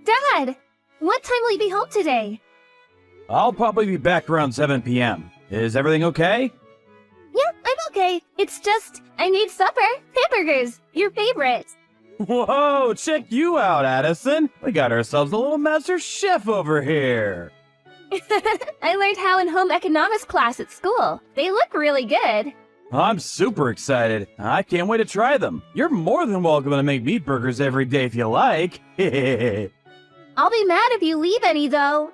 Dad, what time will you be home today? I'll probably be back around 7 p.m. Is everything okay? Yeah, I'm okay. It's just, I need supper. Hamburgers, your favorite. Whoa, check you out, Addison. We got ourselves a little master chef over here. I learned how in home economics class at school. They look really good. I'm super excited. I can't wait to try them. You're more than welcome to make meat burgers every day if you like. I'll be mad if you leave any, though.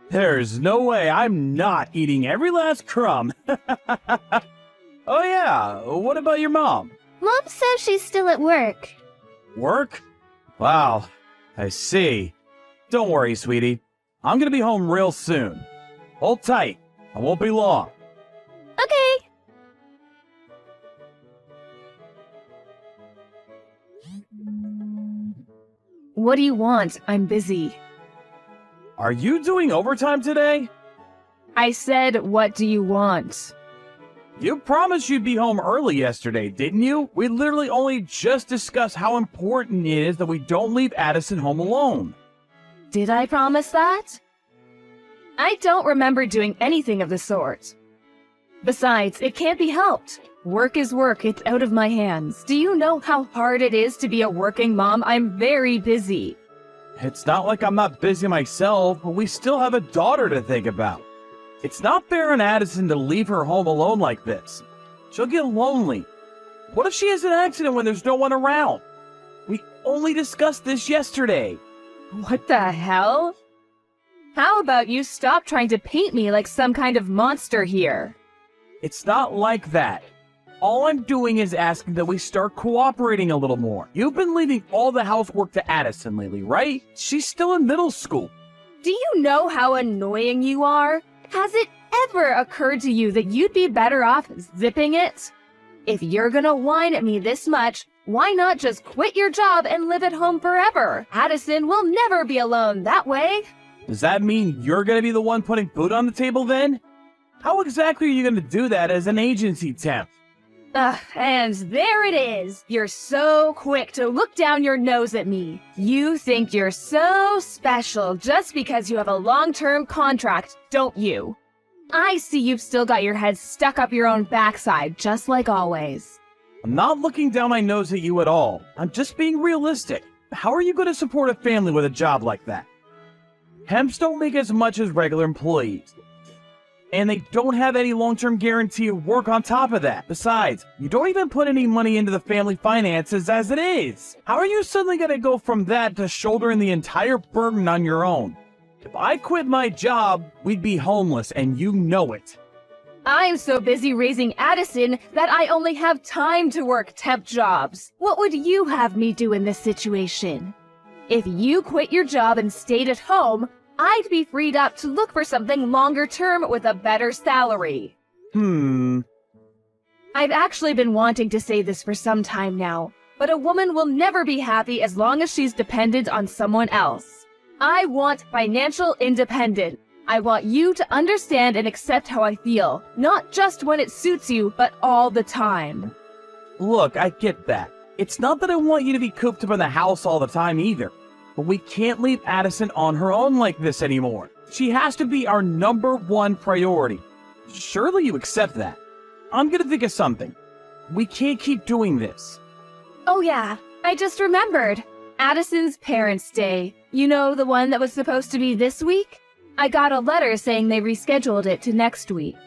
There's no way I'm not eating every last crumb. Oh yeah, what about your mom? Mom says she's still at work. Work? Wow, I see. Don't worry, sweetie. I'm gonna be home real soon. Hold tight. I won't be long. Okay. What do you want? I'm busy. Are you doing overtime today? I said, what do you want? You promised you'd be home early yesterday, didn't you? We literally only just discussed how important it is that we don't leave Addison home alone. Did I promise that? I don't remember doing anything of the sort. Besides, it can't be helped. Work is work, it's out of my hands. Do you know how hard it is to be a working mom? I'm very busy. It's not like I'm not busy myself, but we still have a daughter to think about. It's not fair on Addison to leave her home alone like this. She'll get lonely. What if she has an accident when there's no one around? We only discussed this yesterday. What the hell? How about you stop trying to paint me like some kind of monster here? It's not like that. All I'm doing is asking that we start cooperating a little more. You've been leaving all the housework to Addison lately, right? She's still in middle school. Do you know how annoying you are? Has it ever occurred to you that you'd be better off zipping it? If you're gonna whine at me this much, why not just quit your job and live at home forever? Addison will never be alone that way. Does that mean you're gonna be the one putting food on the table then? How exactly are you gonna do that as an agency temp? And there it is. You're so quick to look down your nose at me. You think you're so special just because you have a long-term contract, don't you? I see you've still got your head stuck up your own backside, just like always. I'm not looking down my nose at you at all. I'm just being realistic. How are you going to support a family with a job like that? Temps don't make as much as regular employees. And they don't have any long-term guarantee of work on top of that. Besides, you don't even put any money into the family finances as it is. How are you suddenly going to go from that to shouldering the entire burden on your own? If I quit my job, we'd be homeless, and you know it. I'm so busy raising Addison that I only have time to work temp jobs. What would you have me do in this situation? If you quit your job and stayed at home, I'd be freed up to look for something longer term with a better salary. I've actually been wanting to say this for some time now, but a woman will never be happy as long as she's dependent on someone else. I want financial independence. I want you to understand and accept how I feel, not just when it suits you, but all the time. Look, I get that. It's not that I want you to be cooped up in the house all the time either. But we can't leave Addison on her own like this anymore. She has to be our #1 priority. Surely you accept that. I'm gonna think of something. We can't keep doing this. Oh yeah, I just remembered. Addison's Parents' Day. You know, the one that was supposed to be this week? I got a letter saying they rescheduled it to next week.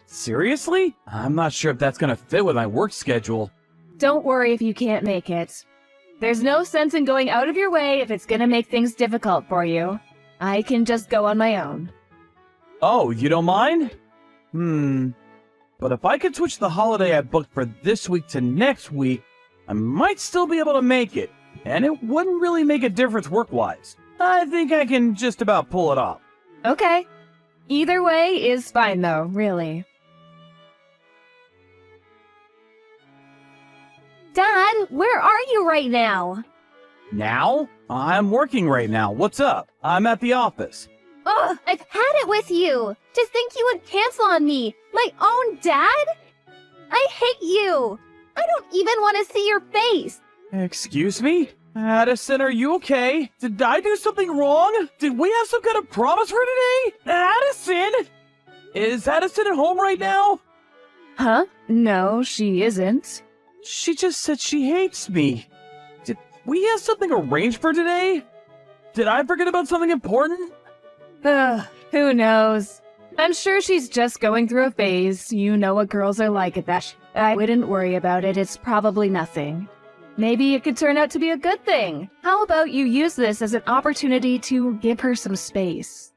Seriously? I'm not sure if that's gonna fit with my work schedule. Don't worry if you can't make it. There's no sense in going out of your way if it's gonna make things difficult for you. I can just go on my own. Oh, you don't mind? But if I could switch the holiday I booked for this week to next week, I might still be able to make it. And it wouldn't really make a difference work-wise. I think I can just about pull it off. Okay. Either way is fine though, really. Dad, where are you right now? Now? I'm working right now. What's up? I'm at the office. Ugh, I've had it with you. To think you would cancel on me, my own dad? I hate you. I don't even want to see your face. Excuse me? Addison, are you okay? Did I do something wrong? Did we have some kind of promise for today? Addison! Is Addison at home right now? Huh? No, she isn't. She just said she hates me. Did we have something arranged for today? Did I forget about something important? Who knows? I'm sure she's just going through a phase. You know what girls are like at that. I wouldn't worry about it. It's probably nothing. Maybe it could turn out to be a good thing. How about you use this as an opportunity to give her some space?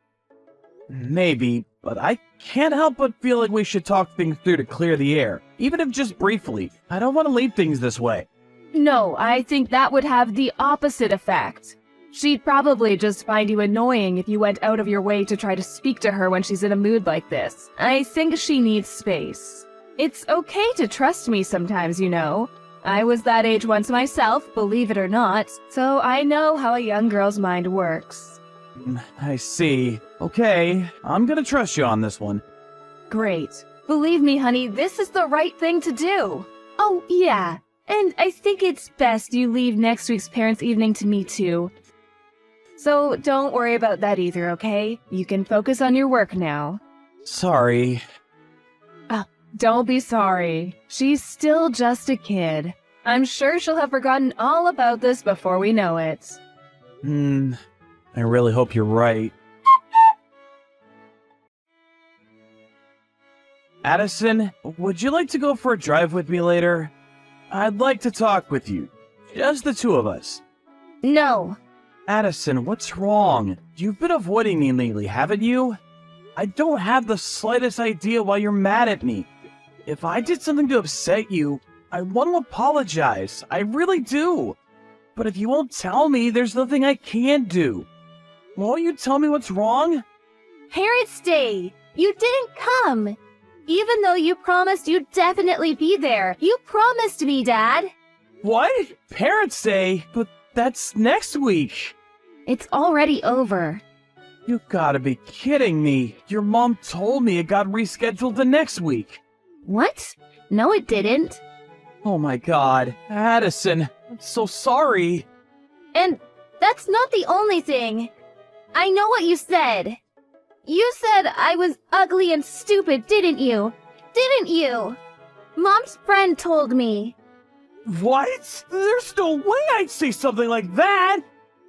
Maybe, but I can't help but feel like we should talk things through to clear the air, even if just briefly. I don't want to leave things this way. No, I think that would have the opposite effect. She'd probably just find you annoying if you went out of your way to try to speak to her when she's in a mood like this. I think she needs space. It's okay to trust me sometimes, you know. I was that age once myself, believe it or not, so I know how a young girl's mind works. I see. Okay, I'm gonna trust you on this one. Great. Believe me, honey, this is the right thing to do. Oh, yeah. And I think it's best you leave next week's parents' evening to me, too. So don't worry about that either, okay? You can focus on your work now. Sorry. Don't be sorry. She's still just a kid. I'm sure she'll have forgotten all about this before we know it. I really hope you're right. Addison, would you like to go for a drive with me later? I'd like to talk with you. Just the two of us. No. Addison, what's wrong? You've been avoiding me lately, haven't you? I don't have the slightest idea why you're mad at me. If I did something to upset you, I want to apologize. I really do. But if you won't tell me, there's nothing I can do. Won't you tell me what's wrong? Parents' Day! You didn't come! Even though you promised you'd definitely be there. You promised me, Dad! What? Parents' Day? But that's next week. It's already over. You gotta be kidding me. Your mom told me it got rescheduled to next week. What? No, it didn't. Oh my god. Addison, I'm so sorry. And that's not the only thing. I know what you said. You said I was ugly and stupid, didn't you? Didn't you? Mom's friend told me. What? There's no way I'd say something like that!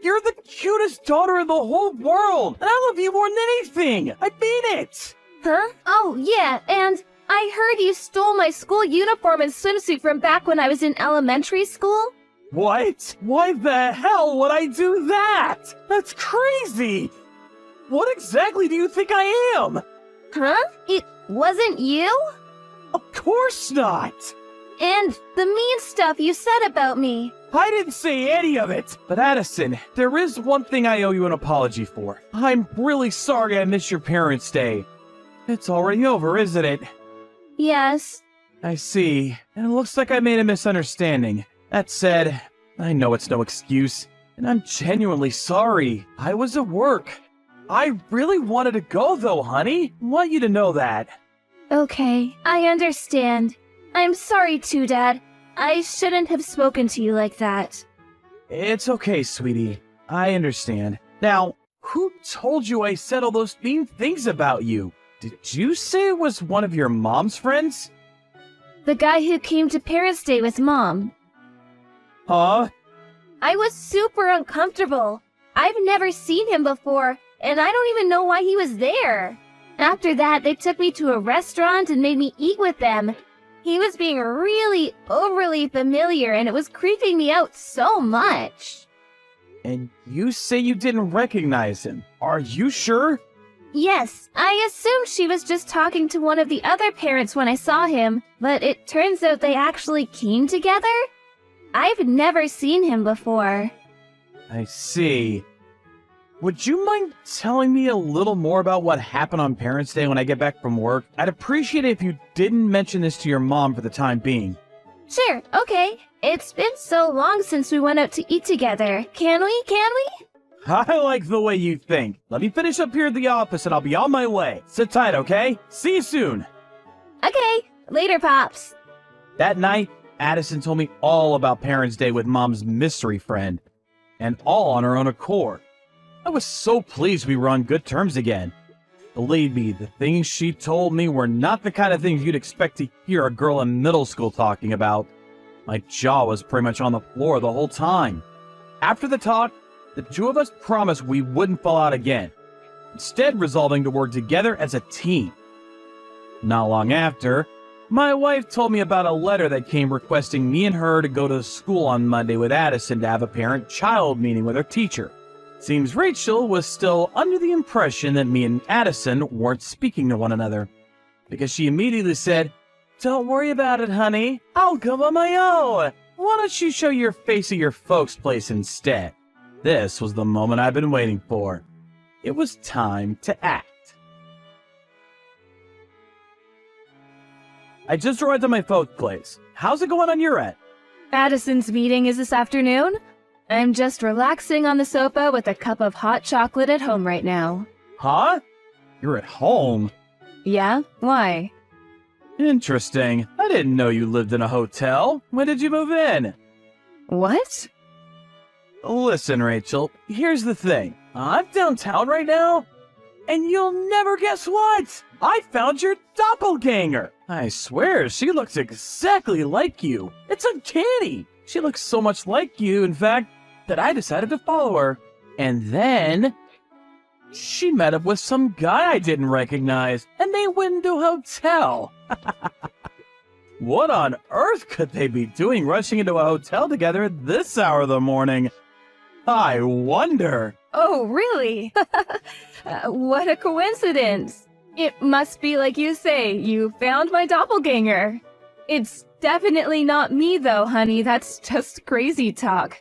You're the cutest daughter in the whole world, and I love you more than anything! I mean it! Huh? Oh, yeah, and I heard you stole my school uniform and swimsuit from back when I was in elementary school. What? Why the hell would I do that? That's crazy! What exactly do you think I am? Huh? It wasn't you? Of course not! And the mean stuff you said about me. I didn't say any of it! But Addison, there is one thing I owe you an apology for. I'm really sorry I missed your Parents' Day. It's already over, isn't it? Yes. I see. And it looks like I made a misunderstanding. That said, I know it's no excuse, and I'm genuinely sorry. I was at work. I really wanted to go though, honey. I want you to know that. Okay, I understand. I'm sorry too, Dad. I shouldn't have spoken to you like that. It's okay, sweetie. I understand. Now, who told you I said all those mean things about you? Did you say it was one of your mom's friends? The guy who came to Parents' Day with Mom. Huh? I was super uncomfortable. I've never seen him before, and I don't even know why he was there. After that, they took me to a restaurant and made me eat with them. He was being really overly familiar, and it was creeping me out so much. And you say you didn't recognize him. Are you sure? Yes, I assumed she was just talking to one of the other parents when I saw him, but it turns out they actually came together? I've never seen him before. I see. Would you mind telling me a little more about what happened on Parents' Day when I get back from work? I'd appreciate it if you didn't mention this to your mom for the time being. Sure, okay. It's been so long since we went out to eat together. Can we? I like the way you think. Let me finish up here at the office and I'll be on my way. Sit tight, okay? See you soon. Okay, later, Pops. That night, Addison told me all about Parents' Day with Mom's mystery friend. and all on her own accord. I was so pleased we were on good terms again. Believe me, the things she told me were not the kind of things you'd expect to hear a girl in middle school talking about. My jaw was pretty much on the floor the whole time. After the talk, the two of us promised we wouldn't fall out again, instead resolving to work together as a team. Not long after, my wife told me about a letter that came requesting me and her to go to school on Monday with Addison to have a parent-child meeting with her teacher. Seems Rachel was still under the impression that me and Addison weren't speaking to one another, because she immediately said, "Don't worry about it, honey. I'll go on my own. Why don't you show your face at your folks' place instead?" This was the moment I've been waiting for. It was time to act. I just arrived at my folks' place. How's it going on your end? Addison's meeting is this afternoon. I'm just relaxing on the sofa with a cup of hot chocolate at home right now. Huh? You're at home? Yeah? Why? Interesting. I didn't know you lived in a hotel. When did you move in? What? Listen, Rachel, here's the thing. I'm downtown right now, and you'll never guess what! I found your doppelganger! I swear, she looks exactly like you. It's uncanny! She looks so much like you, in fact, that I decided to follow her. And then she met up with some guy I didn't recognize, and they went into a hotel. What on earth could they be doing rushing into a hotel together at this hour of the morning? I wonder. Oh, really? What a coincidence. It must be like you say, you found my doppelganger. It's definitely not me though, honey. That's just crazy talk.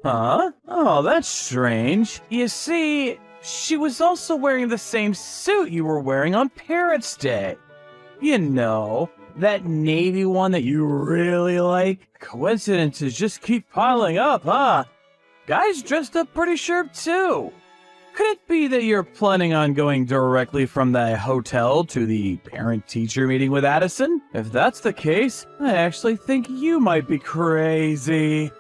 Huh? Oh, that's strange. You see, she was also wearing the same suit you were wearing on Parents' Day. You know, that navy one that you really like. Coincidences just keep piling up, huh? Guys dressed up pretty sharp too. Could it be that you're planning on going directly from the hotel to the parent-teacher meeting with Addison? If that's the case, I actually think you might be crazy.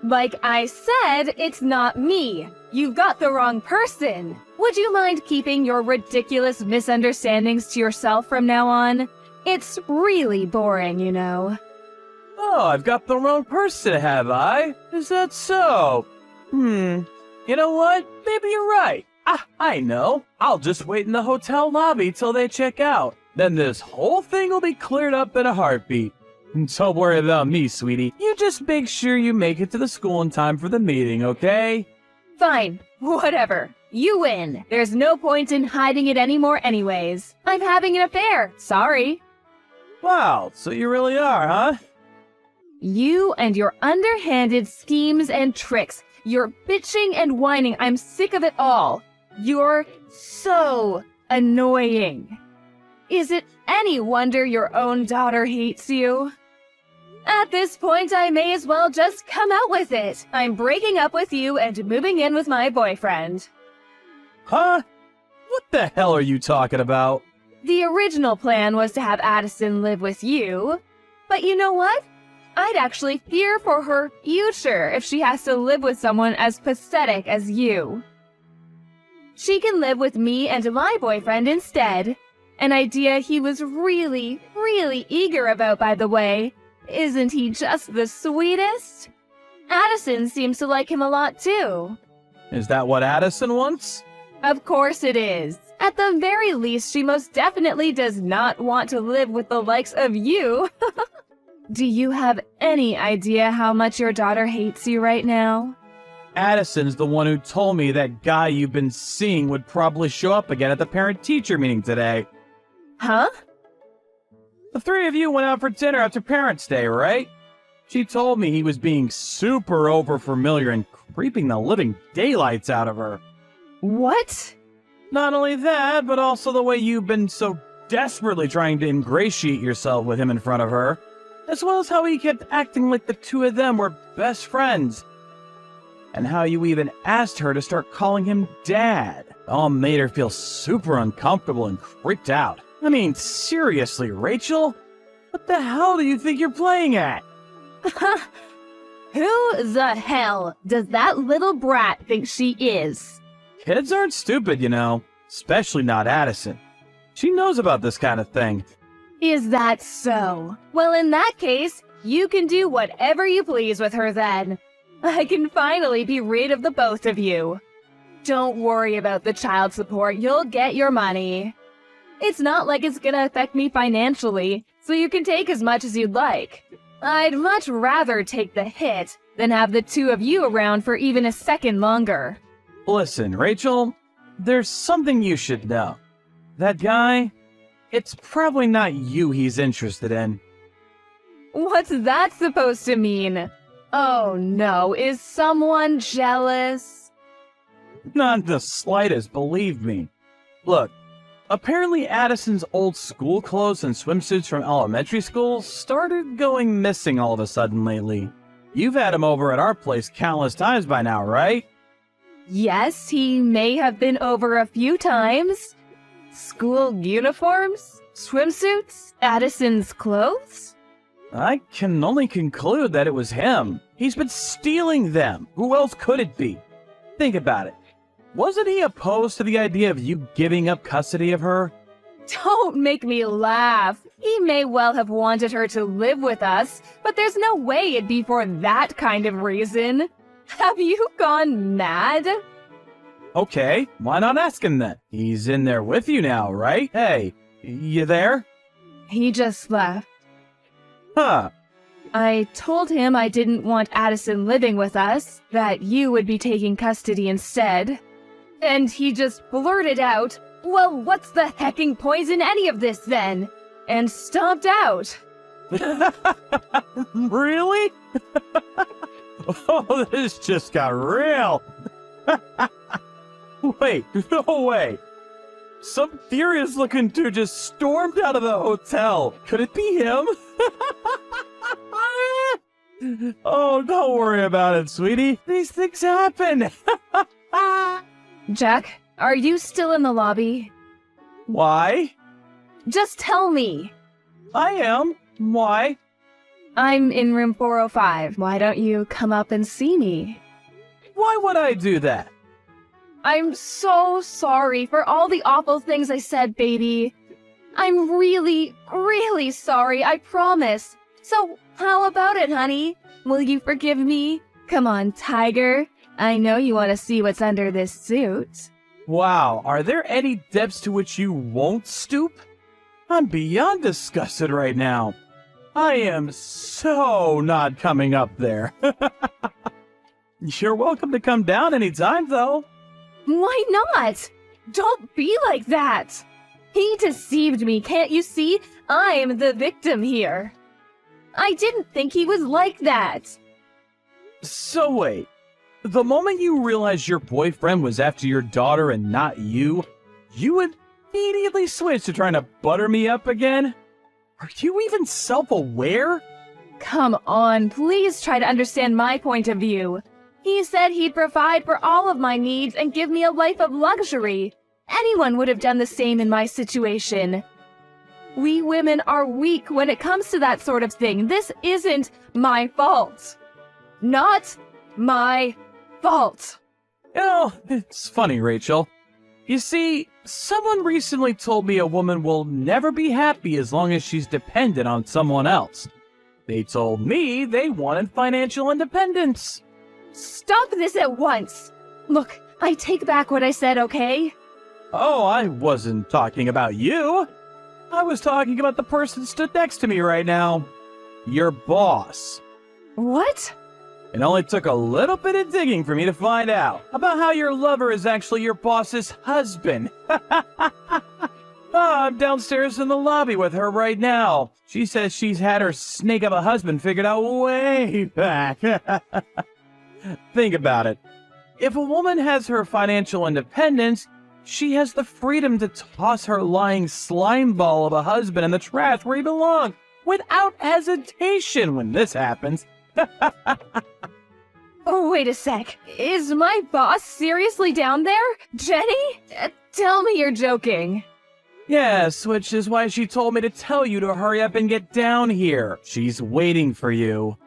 Like I said, it's not me. You've got the wrong person. Would you mind keeping your ridiculous misunderstandings to yourself from now on? It's really boring, you know. Oh, I've got the wrong person, have I? Is that so? You know what? Maybe you're right. I know. I'll just wait in the hotel lobby till they check out. Then this whole thing will be cleared up in a heartbeat. Don't worry about me, sweetie. You just make sure you make it to the school in time for the meeting, okay? Fine. Whatever. You win. There's no point in hiding it anymore anyways. I'm having an affair. Sorry. Wow, so you really are, huh? You and your underhanded schemes and tricks. Your bitching and whining. I'm sick of it all. You're so annoying. Is it any wonder your own daughter hates you? At this point, I may as well just come out with it. I'm breaking up with you and moving in with my boyfriend. Huh? What the hell are you talking about? The original plan was to have Addison live with you. But you know what? I'd actually fear for her future if she has to live with someone as pathetic as you. She can live with me and my boyfriend instead. An idea he was really, really eager about, by the way. Isn't he just the sweetest? Addison seems to like him a lot too. Is that what Addison wants? Of course it is. At the very least, she most definitely does not want to live with the likes of you. Do you have any idea how much your daughter hates you right now? Addison's the one who told me that guy you've been seeing would probably show up again at the parent-teacher meeting today. Huh? The three of you went out for dinner after Parents' Day, right? She told me he was being super overfamiliar and creeping the living daylights out of her. What? Not only that, but also the way you've been so desperately trying to ingratiate yourself with him in front of her, as well as how he kept acting like the two of them were best friends. And how you even asked her to start calling him Dad. All made her feel super uncomfortable and creeped out. I mean, seriously, Rachel? What the hell do you think you're playing at? Who the hell does that little brat think she is? Kids aren't stupid, you know. Especially not Addison. She knows about this kind of thing. Is that so? Well, in that case, you can do whatever you please with her then. I can finally be rid of the both of you. Don't worry about the child support, you'll get your money. It's not like it's gonna affect me financially, so you can take as much as you'd like. I'd much rather take the hit than have the two of you around for even a second longer. Listen, Rachel, there's something you should know. That guy, it's probably not you he's interested in. What's that supposed to mean? Oh no, is someone jealous? Not the slightest, believe me. Look, apparently Addison's old school clothes and swimsuits from elementary school started going missing all of a sudden lately. You've had him over at our place countless times by now, right? Yes, he may have been over a few times. School uniforms? Swimsuits? Addison's clothes? I can only conclude that it was him. He's been stealing them. Who else could it be? Think about it. Wasn't he opposed to the idea of you giving up custody of her? Don't make me laugh. He may well have wanted her to live with us, but there's no way it'd be for that kind of reason. Have you gone mad? Okay, why not ask him then? He's in there with you now, right? Hey, you there? He just left. Huh. I told him I didn't want Addison living with us, that you would be taking custody instead. And he just blurted out, "Well, what's the hecking point in any of this then?" And stomped out. Really? Oh, this just got real. Wait, no way. Some furious looking dude just stormed out of the hotel. Could it be him? Oh, don't worry about it, sweetie. These things happen. Jack, are you still in the lobby? Why? Just tell me. I am. Why? I'm in room 405. Why don't you come up and see me? Why would I do that? I'm so sorry for all the awful things I said, baby. I'm really, really sorry, I promise. So, how about it, honey? Will you forgive me? Come on, Tiger. I know you want to see what's under this suit. Wow, are there any depths to which you won't stoop? I'm beyond disgusted right now. I am so not coming up there. You're welcome to come down anytime, though. Why not? Don't be like that. He deceived me, can't you see? I'm the victim here. I didn't think he was like that. So wait, the moment you realized your boyfriend was after your daughter and not you, you immediately switched to trying to butter me up again? Are you even self-aware? Come on, please try to understand my point of view. He said he'd provide for all of my needs and give me a life of luxury. Anyone would have done the same in my situation. We women are weak when it comes to that sort of thing. This isn't my fault. Not my fault. You know, it's funny, Rachel. You see, someone recently told me a woman will never be happy as long as she's dependent on someone else. They told me they wanted financial independence. Stop this at once. Look, I take back what I said, okay? Oh, I wasn't talking about you. I was talking about the person stood next to me right now. Your boss. What? It only took a little bit of digging for me to find out about how your lover is actually your boss's husband. I'm downstairs in the lobby with her right now. She says she's had her snake of a husband figured out way back. Think about it. If a woman has her financial independence, she has the freedom to toss her lying slime ball of a husband in the trash where he belongs without hesitation when this happens. Oh, wait a sec. Is my boss seriously down there? Jenny? Tell me you're joking. Yes, which is why she told me to tell you to hurry up and get down here. She's waiting for you.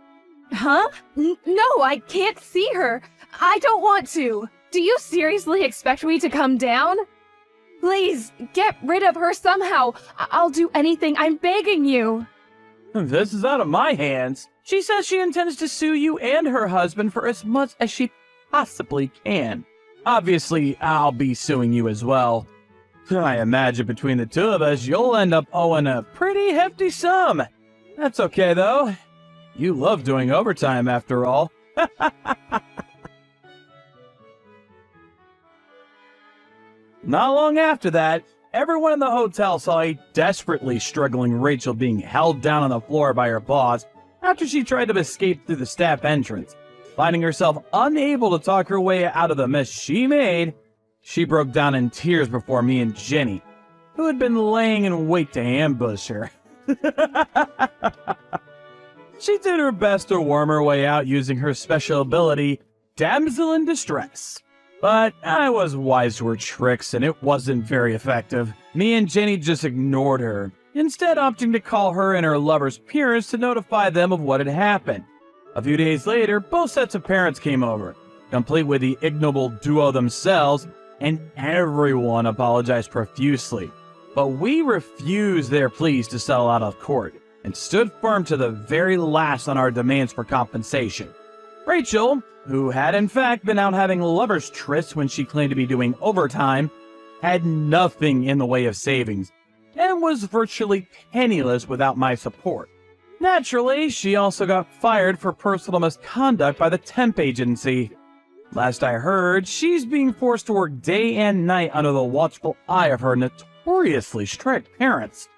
Huh? No, I can't see her. I don't want to. Do you seriously expect me to come down? Please, get rid of her somehow. I'll do anything. I'm begging you. This is out of my hands. She says she intends to sue you and her husband for as much as she possibly can. Obviously, I'll be suing you as well. I imagine between the two of us, you'll end up owing a pretty hefty sum. That's okay, though. You love doing overtime, after all. Not long after that, everyone in the hotel saw a desperately struggling Rachel being held down on the floor by her boss after she tried to escape through the staff entrance. Finding herself unable to talk her way out of the mess she made, she broke down in tears before me and Jenny, who had been laying in wait to ambush her. She did her best to worm her way out using her special ability, Damsel in Distress. But I was wise to her tricks and it wasn't very effective. Me and Jenny just ignored her, instead opting to call her and her lover's parents to notify them of what had happened. A few days later, both sets of parents came over, complete with the ignoble duo themselves, and everyone apologized profusely. But we refused their pleas to settle out of court, and stood firm to the very last on our demands for compensation. Rachel, who had in fact been out having lovers' trysts when she claimed to be doing overtime, had nothing in the way of savings, and was virtually penniless without my support. Naturally, she also got fired for personal misconduct by the temp agency. Last I heard, she's being forced to work day and night under the watchful eye of her notoriously strict parents.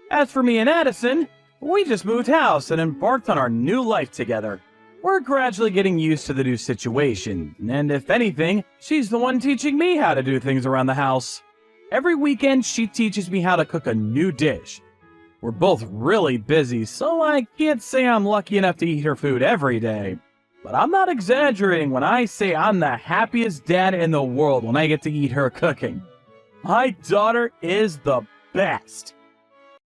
As for me and Addison, we just moved house and embarked on our new life together. We're gradually getting used to the new situation, and if anything, she's the one teaching me how to do things around the house. Every weekend, she teaches me how to cook a new dish. We're both really busy, so I can't say I'm lucky enough to eat her food every day. But I'm not exaggerating when I say I'm the happiest dad in the world when I get to eat her cooking. My daughter is the best.